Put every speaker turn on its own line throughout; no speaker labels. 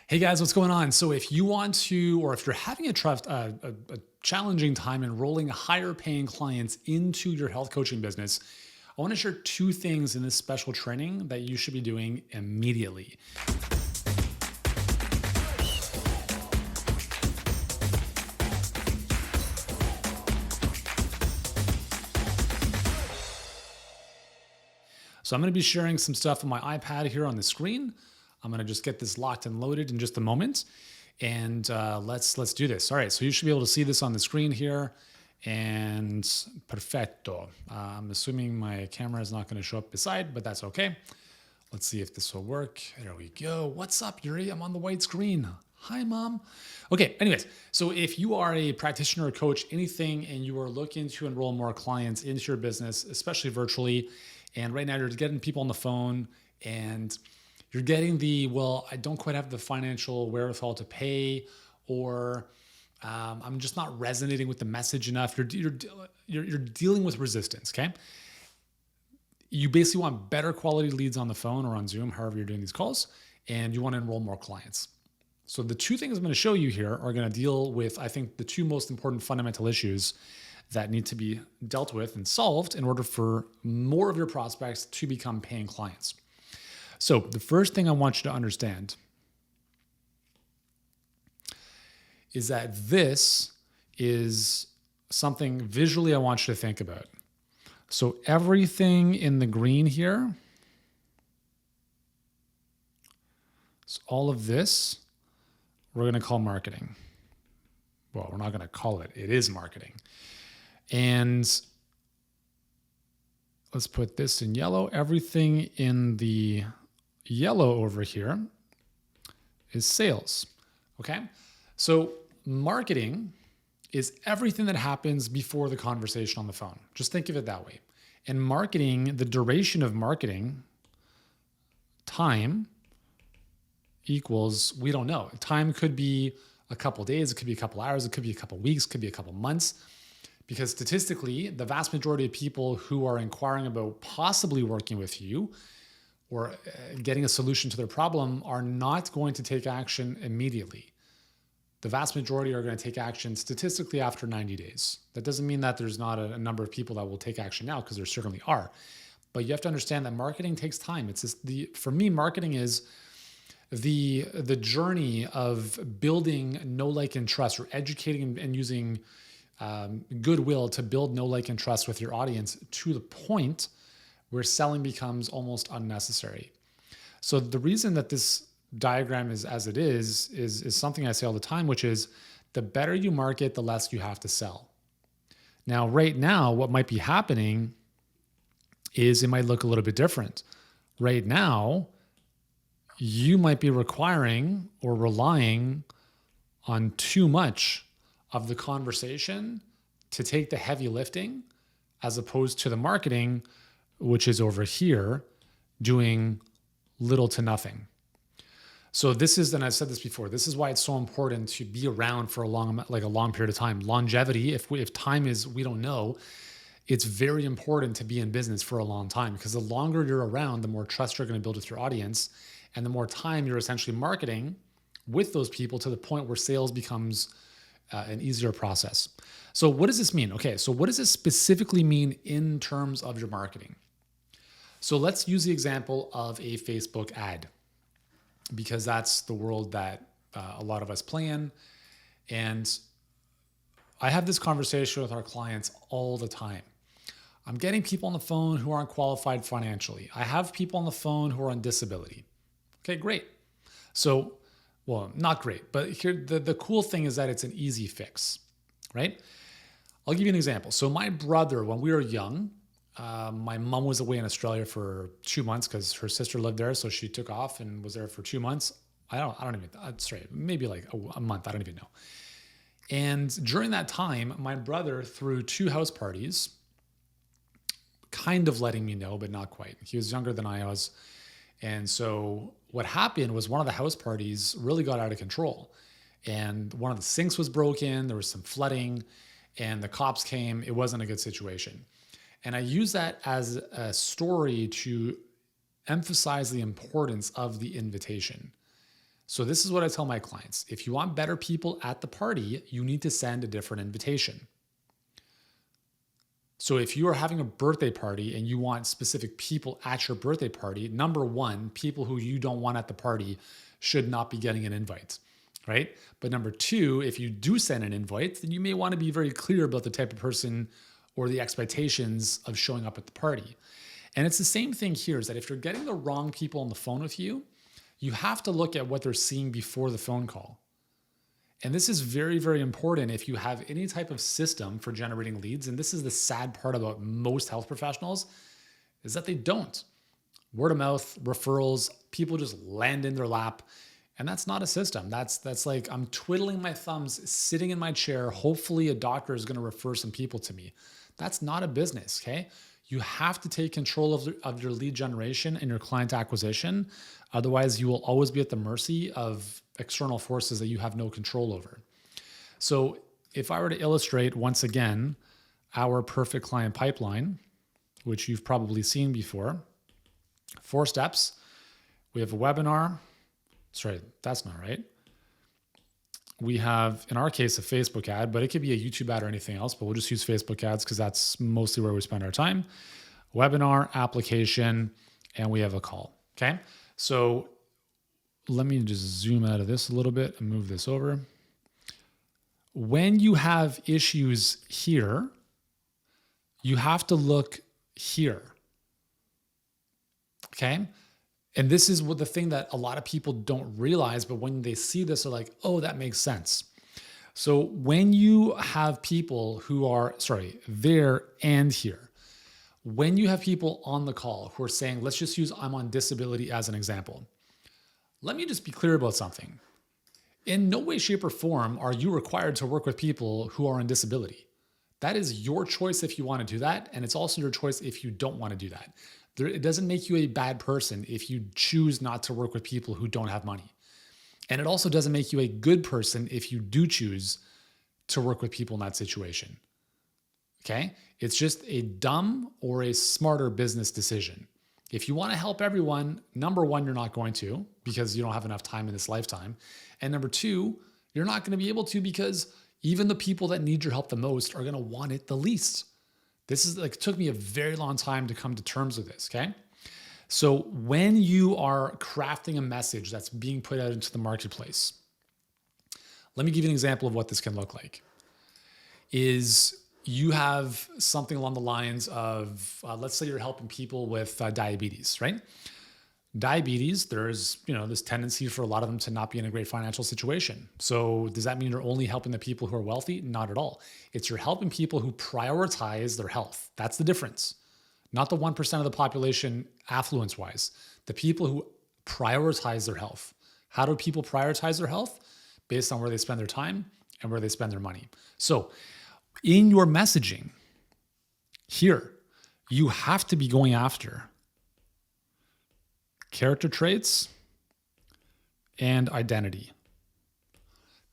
Hey guys, what's going on? So if you want to, or if you're having a challenging time enrolling higher paying clients into your health coaching business, I want to share two things in this special training that you should be doing immediately. So I'm going to be sharing some stuff on my iPad here on the screen. I'm going to just get this locked and loaded in just a moment. And let's do this. All right, so you should be able to see this on the screen here. And perfecto. I'm assuming my camera is not going to show up beside, but that's okay. Let's see if this will work. There we go. What's up, Yuri? I'm on the white screen. Hi, Mom. Okay, anyways, so if you are a practitioner, coach, anything, and you are looking to enroll more clients into your business, especially virtually, and right now you're getting people on the phone and you're getting well, I don't quite have the financial wherewithal to pay, or I'm just not resonating with the message enough. You're dealing with resistance, okay? You basically want better quality leads on the phone or on Zoom, however you're doing these calls, and you want to enroll more clients. So the two things I'm going to show you here are going to deal with, I think, the two most important fundamental issues that need to be dealt with and solved in order for more of your prospects to become paying clients. So the first thing I want you to understand is that this is something visually I want you to think about. So everything in the green here, so all of this, we're going to call marketing. Well, we're not going to call it. It is marketing. And let's put this in yellow. Everything in the yellow over here is sales. Okay. So marketing is everything that happens before the conversation on the phone. Just think of it that way. And marketing, the duration of marketing, time equals, we don't know. Time could be a couple days, it could be a couple hours, it could be a couple weeks, it could be a couple months. Because statistically, the vast majority of people who are inquiring about possibly working with you or getting a solution to their problem are not going to take action immediately. The vast majority are going to take action statistically after 90 days. That doesn't mean that there's not a number of people that will take action now, because there certainly are. But you have to understand that marketing takes time. It's just for me, marketing is the journey of building know, like, and trust, or educating and using goodwill to build know, like, and trust with your audience to the point where selling becomes almost unnecessary. So the reason that this diagram is as it is something I say all the time, which is the better you market, the less you have to sell. Now, right now, what might be happening is it might look a little bit different. Right now, you might be requiring or relying on too much of the conversation to take the heavy lifting, as opposed to the marketing, which is over here doing little to nothing. So this is, and I've said this before, this is why it's so important to be around for a long period of time. Longevity, if time is, we don't know, it's very important to be in business for a long time, because the longer you're around, the more trust you're going to build with your audience, and the more time you're essentially marketing with those people to the point where sales becomes an easier process. So what does this mean? Okay, so what does this specifically mean in terms of your marketing? So let's use the example of a Facebook ad, because that's the world that a lot of us play in. And I have this conversation with our clients all the time. I'm getting people on the phone who aren't qualified financially. I have people on the phone who are on disability. Okay, great. So, well, not great, but here the cool thing is that it's an easy fix, right? I'll give you an example. So my brother, when we were young, my mom was away in Australia for 2 months because her sister lived there. So she took off and was there for 2 months. I don't even, that's right. Maybe like a month. I don't even know. And during that time, my brother threw 2 house parties, kind of letting me know, but not quite. He was younger than I was. And so what happened was one of the house parties really got out of control. And one of the sinks was broken. There was some flooding and the cops came. It wasn't a good situation. And I use that as a story to emphasize the importance of the invitation. So this is what I tell my clients. If you want better people at the party, you need to send a different invitation. So if you are having a birthday party and you want specific people at your birthday party, number one, people who you don't want at the party should not be getting an invite, right? But number two, if you do send an invite, then you may want to be very clear about the type of person or the expectations of showing up at the party. And it's the same thing here, is that if you're getting the wrong people on the phone with you, you have to look at what they're seeing before the phone call. And this is very, very important if you have any type of system for generating leads. And this is the sad part about most health professionals, is that they don't. Word of mouth, referrals, people just land in their lap. And that's not a system. That's like I'm twiddling my thumbs, sitting in my chair. Hopefully a doctor is going to refer some people to me. That's not a business, okay? You have to take control of your lead generation and your client acquisition. Otherwise, you will always be at the mercy of external forces that you have no control over. So if I were to illustrate once again our perfect client pipeline, which you've probably seen before, 4 steps. We have a webinar. Sorry, that's not right. We have, in our case, a Facebook ad, but it could be a YouTube ad or anything else, but we'll just use Facebook ads because that's mostly where we spend our time. Webinar, application, and we have a call, okay? So let me just zoom out of this a little bit and move this over. When you have issues here, you have to look here, okay? And this is what the thing that a lot of people don't realize, but when they see this, they're like, oh, that makes sense. So when you have people who are, there and here, when you have people on the call who are saying, let's just use I'm on disability as an example. Let me just be clear about something. In no way, shape, or form are you required to work with people who are on disability. That is your choice if you want to do that. And it's also your choice if you don't want to do that. It doesn't make you a bad person if you choose not to work with people who don't have money. And it also doesn't make you a good person if you do choose to work with people in that situation. Okay? It's just a dumb or a smarter business decision. If you want to help everyone, number one, you're not going to because you don't have enough time in this lifetime. And number two, you're not going to be able to because even the people that need your help the most are going to want it the least. This is like, it took me a very long time to come to terms with this, okay? So when you are crafting a message that's being put out into the marketplace, let me give you an example of what this can look like. Is you have something along the lines of, let's say you're helping people with diabetes, right? Diabetes, there's this tendency for a lot of them to not be in a great financial situation. So does that mean you're only helping the people who are wealthy? Not at all. It's you're helping people who prioritize their health. That's the difference. Not the 1% of the population affluence-wise. The people who prioritize their health. How do people prioritize their health? Based on where they spend their time and where they spend their money. So in your messaging here, you have to be going after character traits and identity.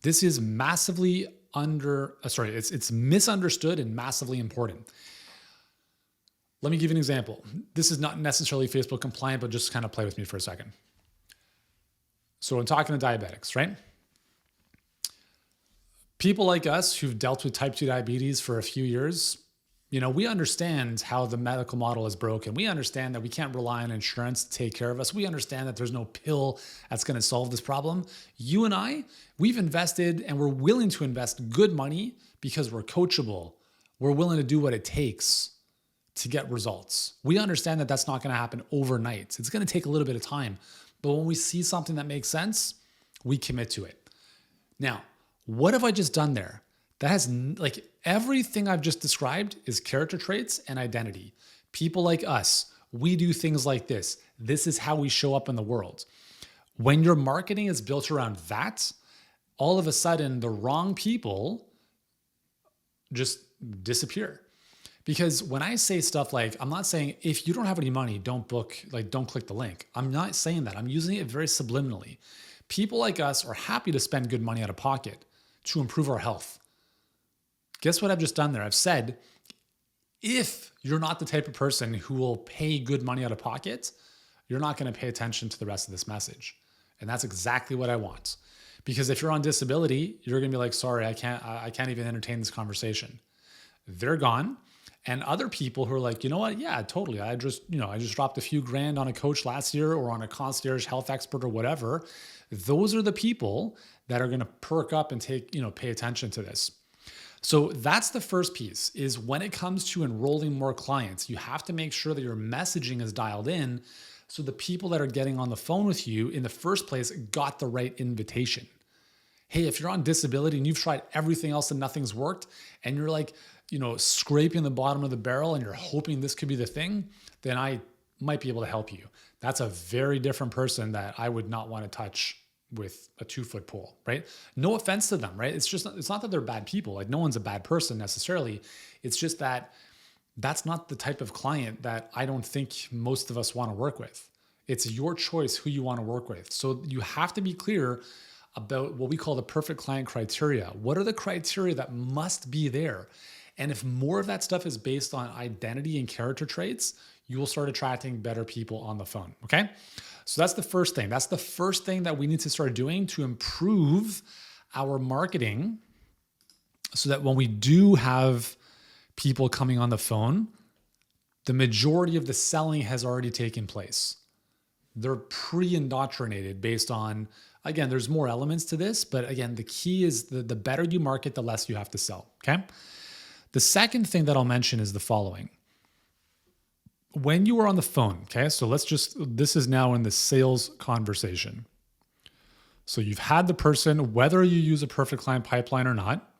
This is massively it's misunderstood and massively important. Let me give you an example. This is not necessarily Facebook compliant, but just kind of play with me for a second. So I'm talking to diabetics, right? People like us who've dealt with type 2 diabetes for a few years, we understand how the medical model is broken. We understand that we can't rely on insurance to take care of us. We understand that there's no pill that's going to solve this problem. You and I, we've invested and we're willing to invest good money because we're coachable. We're willing to do what it takes to get results. We understand that that's not going to happen overnight. It's going to take a little bit of time. But when we see something that makes sense, we commit to it. Now, what have I just done there? That has everything I've just described is character traits and identity. People like us, we do things like this. This is how we show up in the world. When your marketing is built around that, all of a sudden the wrong people just disappear. Because when I say stuff like, I'm not saying if you don't have any money, don't click the link. I'm not saying that. I'm using it very subliminally. People like us are happy to spend good money out of pocket to improve our health. Guess what I've just done there? I've said, if you're not the type of person who will pay good money out of pocket, you're not going to pay attention to the rest of this message. And that's exactly what I want. Because if you're on disability, you're going to be like, sorry, I can't even entertain this conversation. They're gone. And other people who are like, you know what? Yeah, totally. I just dropped a few grand on a coach last year or on a concierge health expert or whatever. Those are the people that are going to perk up and pay attention to this. So that's the first piece, is when it comes to enrolling more clients, you have to make sure that your messaging is dialed in so the people that are getting on the phone with you in the first place got the right invitation. Hey, if you're on disability and you've tried everything else and nothing's worked, and you're like, scraping the bottom of the barrel and you're hoping this could be the thing, then I might be able to help you. That's a very different person that I would not want to touch with a 2-foot pole, right? No offense to them, right? It's not that they're bad people. Like, no one's a bad person necessarily. It's just that that's not the type of client that I don't think most of us want to work with. It's your choice who you want to work with. So you have to be clear about what we call the perfect client criteria. What are the criteria that must be there? And if more of that stuff is based on identity and character traits, you will start attracting better people on the phone, okay? So that's the first thing. That's the first thing that we need to start doing to improve our marketing so that when we do have people coming on the phone, the majority of the selling has already taken place. They're pre-indoctrinated based on, again, there's more elements to this, but again, the key is the better you market, the less you have to sell, okay? The second thing that I'll mention is the following. When you are on the phone, okay, so this is now in the sales conversation. So you've had the person, whether you use a perfect client pipeline or not,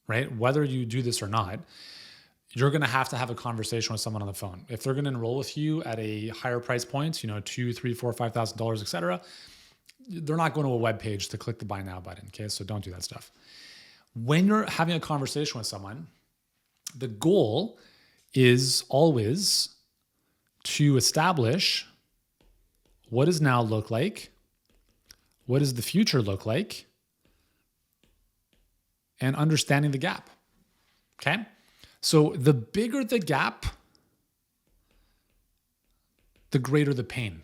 right? Whether you do this or not, you're going to have a conversation with someone on the phone. If they're going to enroll with you at a higher price point, $2,000, $3,000, $4,000, $5,000, et cetera, they're not going to a web page to click the buy now button, okay? So don't do that stuff. When you're having a conversation with someone, the goal is always to establish what does now look like, what does the future look like, and understanding the gap, okay? So the bigger the gap, the greater the pain.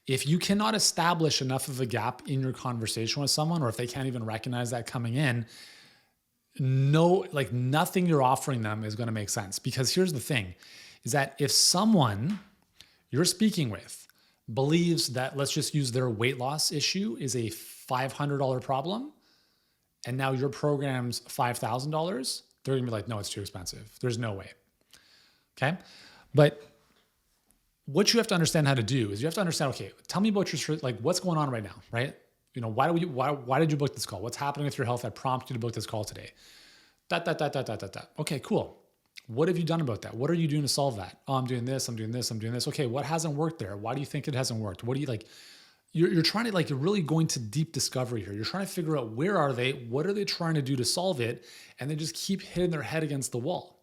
If you cannot establish enough of a gap in your conversation with someone, or if they can't even recognize that coming in, nothing you're offering them is going to make sense. Because here's the thing, is that if someone you're speaking with believes that, let's just use their weight loss issue is a $500 problem, and now your program's $5,000, they're going to be like, no, it's too expensive. There's no way. Okay. But what you have to understand how to do is you have to understand, okay, tell me about what's going on right now, right? Why did you book this call? What's happening with your health that prompted you to book this call today? Okay, cool. What have you done about that? What are you doing to solve that? Oh, I'm doing this, I'm doing this, I'm doing this. Okay, what hasn't worked there? Why do you think it hasn't worked? What do you like? You're trying to you're really going to deep discovery here. You're trying to figure out where are they? What are they trying to do to solve it? And they just keep hitting their head against the wall.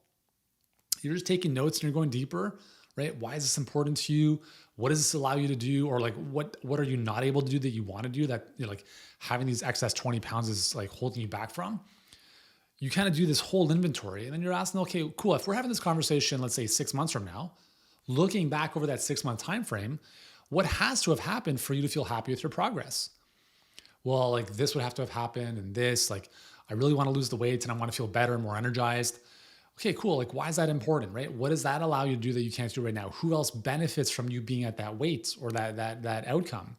You're just taking notes and you're going deeper, right? Why is this important to you? What does this allow you to do? Or what are you not able to do that you want to do that having these excess 20 pounds is holding you back from? You kind of do this whole inventory and then you're asking, okay, cool. If we're having this conversation, let's say 6 months from now, looking back over that 6-month time frame, what has to have happened for you to feel happy with your progress? Well, this would have to have happened and this, I really want to lose the weight and I want to feel better and more energized. Okay, cool. Why is that important, right? What does that allow you to do that you can't do right now? Who else benefits from you being at that weight or that outcome?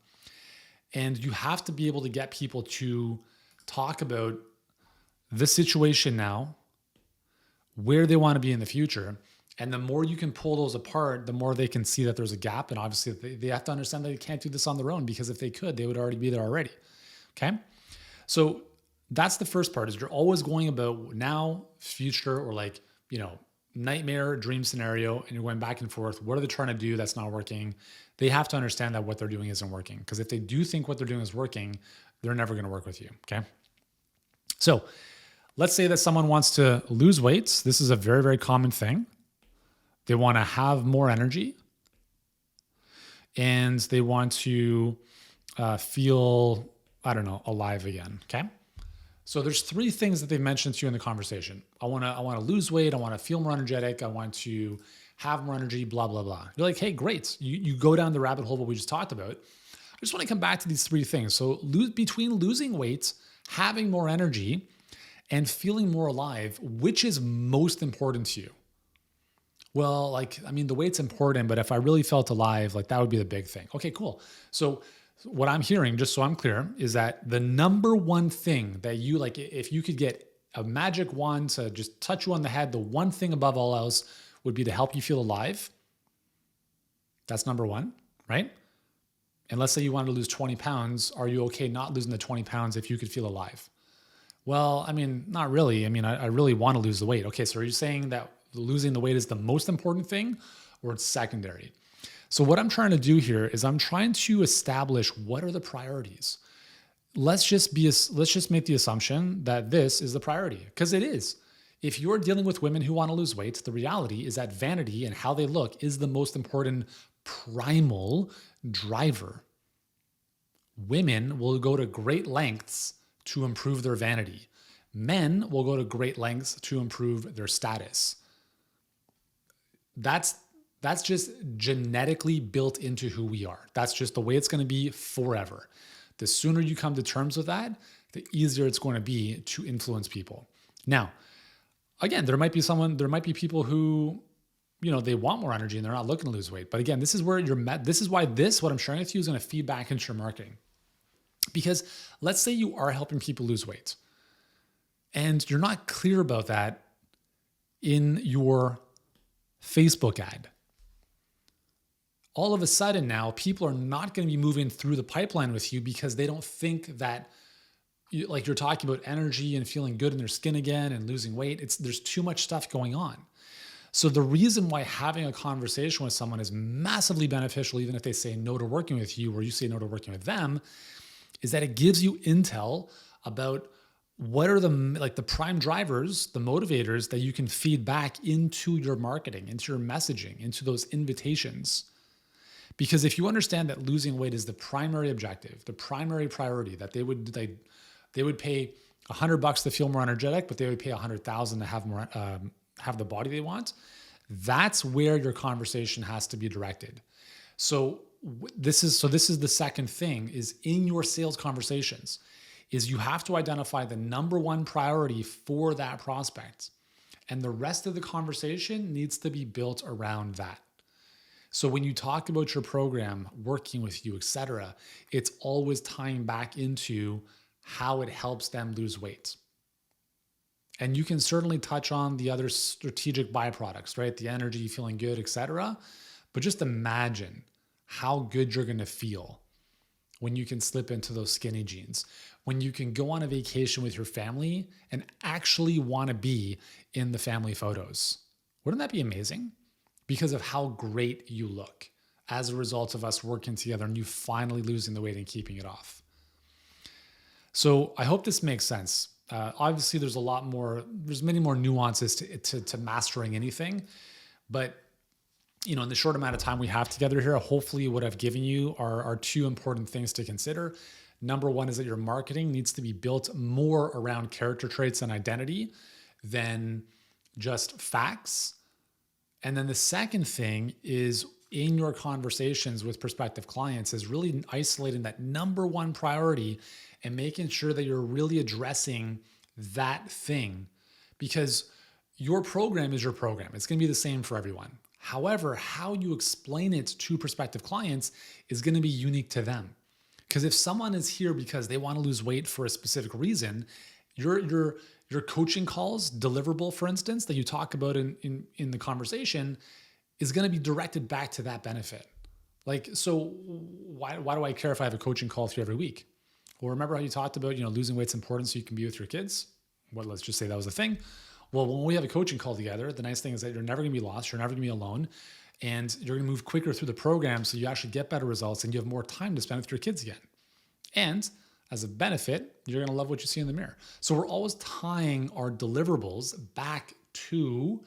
And you have to be able to get people to talk about the situation now, where they want to be in the future. And the more you can pull those apart, the more they can see that there's a gap. And obviously they have to understand that they can't do this on their own, because if they could, they would already be there already. Okay. So that's the first part, is you're always going about now, future, or nightmare, dream scenario. And you're going back and forth. What are they trying to do that's not working? They have to understand that what they're doing isn't working. Because if they do think what they're doing is working, they're never going to work with you. Okay. So let's say that someone wants to lose weight. This is a very, very common thing. They want to have more energy and they want to feel, alive again. Okay. So there's 3 things that they've mentioned to you in the conversation. I want to lose weight. I want to feel more energetic. I want to have more energy, blah, blah, blah. You're like, hey, great. You go down the rabbit hole of what we just talked about. just want to come back to these three things. So between losing weight, having more energy, and feeling more alive, which is most important to you? Well, the weight's important, but if I really felt alive, that would be the big thing. Okay, cool. So what I'm hearing, just so I'm clear, is that the number one thing that you if you could get a magic wand to just touch you on the head, the one thing above all else would be to help you feel alive. That's number one, right? And let's say you wanted to lose 20 pounds. Are you okay not losing the 20 pounds if you could feel alive? Well, not really. I really want to lose the weight. Okay, so are you saying that losing the weight is the most important thing or it's secondary? So what I'm trying to do here is I'm trying to establish what are the priorities. Let's just make the assumption that this is the priority, because it is. If you're dealing with women who want to lose weight, the reality is that vanity and how they look is the most important primal driver. Women will go to great lengths to improve their vanity. Men will go to great lengths to improve their status. That's just genetically built into who we are. That's just the way it's going to be forever. The sooner you come to terms with that, the easier it's going to be to influence people. Now, again, there might be people who, they want more energy and they're not looking to lose weight. But again, this is why what I'm sharing with you is going to feed back into your marketing. Because let's say you are helping people lose weight and you're not clear about that in your Facebook ad. All of a sudden now, people are not going to be moving through the pipeline with you because they don't think that, you're talking about energy and feeling good in their skin again and losing weight. There's too much stuff going on. So the reason why having a conversation with someone is massively beneficial, even if they say no to working with you or you say no to working with them, is that it gives you intel about what are the prime drivers, the motivators that you can feed back into your marketing, into your messaging, into those invitations. Because if you understand that losing weight is the primary objective, the primary priority, that they would pay $100 to feel more energetic, but they would pay $100,000 to have more, have the body they want. That's where your conversation has to be directed. So this is the second thing is in your sales conversations is you have to identify the number one priority for that prospect. And the rest of the conversation needs to be built around that. So when you talk about your program, working with you, etc., it's always tying back into how it helps them lose weight. And you can certainly touch on the other strategic byproducts, right? The energy, feeling good, etc. But just imagine how good you're going to feel when you can slip into those skinny jeans, when you can go on a vacation with your family and actually want to be in the family photos. Wouldn't that be amazing? Because of how great you look as a result of us working together and you finally losing the weight and keeping it off. So I hope this makes sense. Obviously, there's many more nuances to mastering anything, but in the short amount of time we have together here, hopefully what I've given you are two important things to consider. Number one is that your marketing needs to be built more around character traits and identity than just facts. And then the second thing is in your conversations with prospective clients is really isolating that number one priority and making sure that you're really addressing that thing, because your program is your program. It's going to be the same for everyone. However, how you explain it to prospective clients is going to be unique to them. Because if someone is here because they want to lose weight for a specific reason, your coaching calls, deliverable, for instance, that you talk about in the conversation is going to be directed back to that benefit. So why do I care if I have a coaching call with you every week? Well, remember how you talked about, losing weight's important so you can be with your kids? Well, let's just say that was the thing. Well, when we have a coaching call together, the nice thing is that you're never going to be lost. You're never going to be alone. And you're going to move quicker through the program so you actually get better results and you have more time to spend with your kids again. And as a benefit, you're going to love what you see in the mirror. So we're always tying our deliverables back to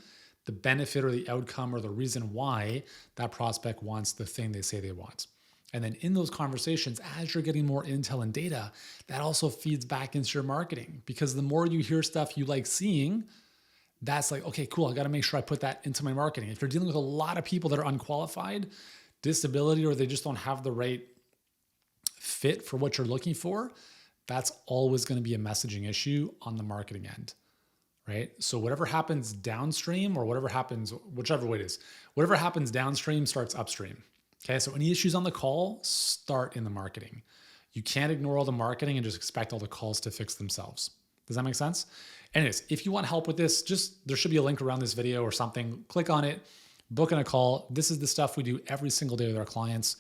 the benefit or the outcome or the reason why that prospect wants the thing they say they want. And then in those conversations, as you're getting more intel and data, that also feeds back into your marketing, because the more you hear stuff you like seeing, that's okay, cool. I got to make sure I put that into my marketing. If you're dealing with a lot of people that are unqualified, disability, or they just don't have the right fit for what you're looking for, that's always going to be a messaging issue on the marketing end, right? So whatever happens downstream or whatever happens, whichever way it is, whatever happens downstream starts upstream. Okay, so any issues on the call start in the marketing. You can't ignore all the marketing and just expect all the calls to fix themselves. Does that make sense? Anyways, if you want help with this, there should be a link around this video or something. Click on it, book in a call. This is the stuff we do every single day with our clients.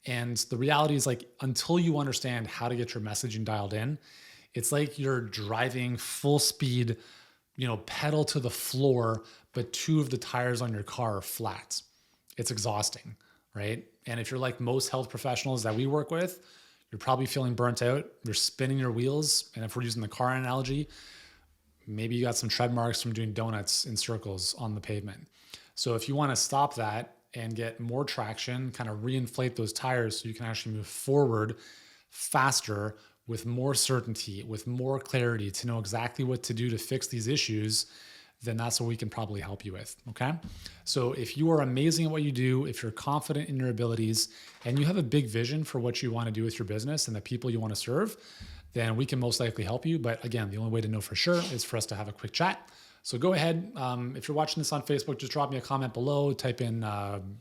And the reality is, like, until you understand how to get your messaging dialed in, it's like you're driving full speed, pedal to the floor, but 2 of the tires on your car are flat. It's exhausting, right? And if you're like most health professionals that we work with, you're probably feeling burnt out. You're spinning your wheels. And if we're using the car analogy, maybe you got some tread marks from doing donuts in circles on the pavement. So if you want to stop that and get more traction, kind of reinflate those tires so you can actually move forward faster with more certainty, with more clarity to know exactly what to do to fix these issues, then that's what we can probably help you with, okay? So if you are amazing at what you do, if you're confident in your abilities, and you have a big vision for what you want to do with your business and the people you want to serve, then we can most likely help you. But again, the only way to know for sure is for us to have a quick chat. So go ahead. If you're watching this on Facebook, just drop me a comment below, type in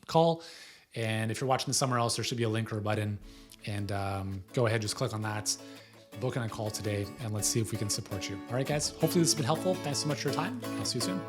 call. And if you're watching this somewhere else, there should be a link or a button. And go ahead, just click on that, book in a call today, and let's see if we can support you. All right, guys, hopefully this has been helpful. Thanks so much for your time. I'll see you soon.